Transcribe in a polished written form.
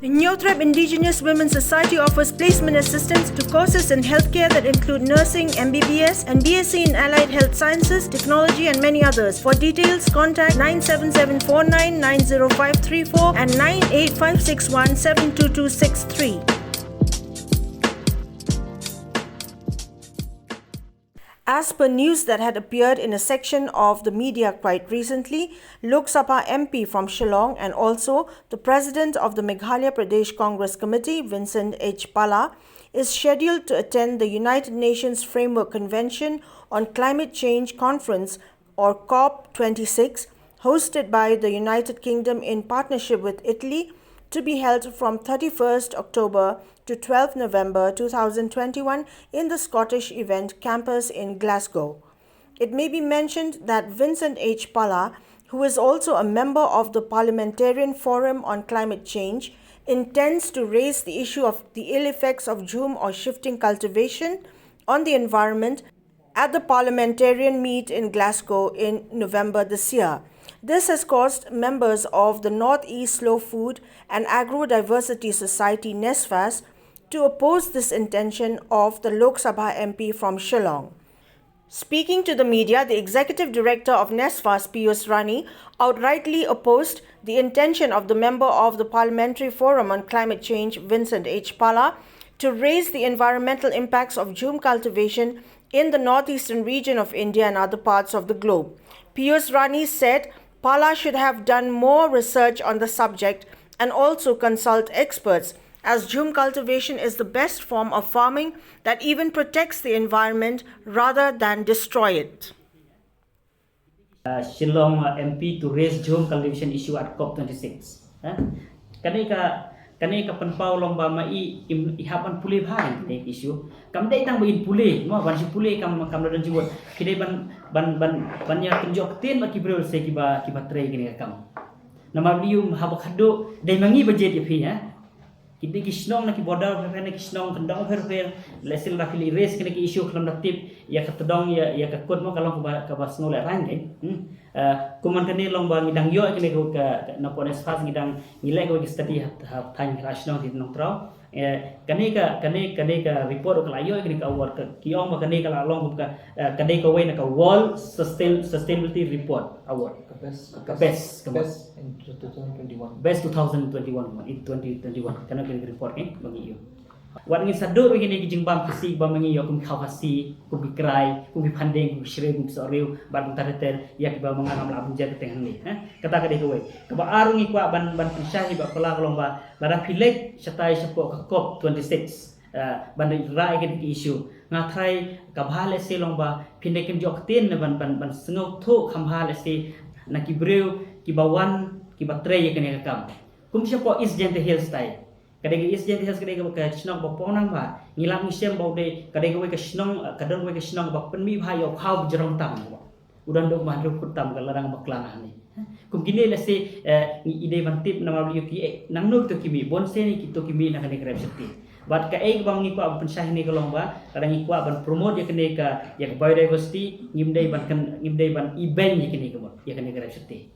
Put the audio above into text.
Nyotreb Indigenous Women's Society offers placement assistance to courses in healthcare that include nursing, MBBS, and BSc in Allied Health Sciences, Technology, and many others. For details, contact 97749 90534 and 98561 72263. As per news that had appeared in a section of the media quite recently, Lok Sabha MP from Shillong and also the President of the Meghalaya Pradesh Congress Committee, Vincent H. Pala, is scheduled to attend the United Nations Framework Convention on Climate Change Conference or COP26, hosted by the United Kingdom in partnership with Italy, to be held from 31st October to 12th November 2021 in the Scottish Event Campus in Glasgow. It may be mentioned that Vincent H. Pala, who is also a member of the Parliamentarian Forum on Climate Change, intends to raise the issue of the ill effects of Jhum or shifting cultivation on the environment at the parliamentarian meet in Glasgow in November this year. This has caused members of the North East Slow Food and Agro-Diversity Society Nesfas to oppose this intention of the Lok Sabha MP from Shillong. Speaking to the media, the Executive Director of Nesfas, Piyush Rani, outrightly opposed the intention of the member of the Parliamentary Forum on Climate Change, Vincent H. Pala, to raise the environmental impacts of Jhum cultivation in the northeastern region of India and other parts of the globe. Piyush Rani said Pala should have done more research on the subject and also consult experts, as Jhum cultivation is the best form of farming that even protects the environment rather than destroy it. Shillong MP to raise Jhum cultivation issue at COP26. Kani ka panpaw long ba mai ihapan puli bhain ne issue kam dai tang bain puli mo ban si puli kam dan jiwot kidai ban ya tunjuk tin ma kibrol se kiba trai kini kam nama bium habak hado dai mangi budget ya phi kidai kisnong na ki border fe ne kisnong kendong fer lesil la fili raise kini ki issue klam daktip ya katodong ya ka kod mo kalong ka bas ngol rang kuman kani long ba ngidang yo kini ko ka na pones fas ngidang ngilai ko study ha tang rational di nong trau kani ka report ko layo kini ka award ka kiong ma kani ka long ka kani ka way na ka wall sustainability report award best in 2021 best 2021 in 2021 kana kini report ni bagi yo wat ngi sadu begini ki jingbam kasi ba mangi yo kum khawasi kum bikrai kum bipandeng kum shre kum soreu ban tarater ya ki ba mangam la bunja ke teng ni kata ka de ko ka ba arungi kwa ban pisah ba kala kolong ba lara pilek satai sapo ka COP 26 ban rai ke issue ngathai ka bhale se long ba pindekin jok tin ban sengau thu khambhale se na ki breu ki ba wan ki ba tre ye kene kam kum sapo is gente hill style kadang is jadi has kadang ka snong ba ponang ba ngilam ngisem ba de kadang ka snong kadang ka snong ba penmi bha yo khaw jerong tam ba udan dok mahru kutam ka larang baklang ni kum gini la se ide bantip nama beliau ki nang nok to kimi bon se ni kito kimi na kane krep sekti bat ka ek bang ni ko ab pensah ni kolong ba kadang ni ko ban promote ya kene ka ya biodiversity ngimdai ban event ni kene ko ya kane krep sekti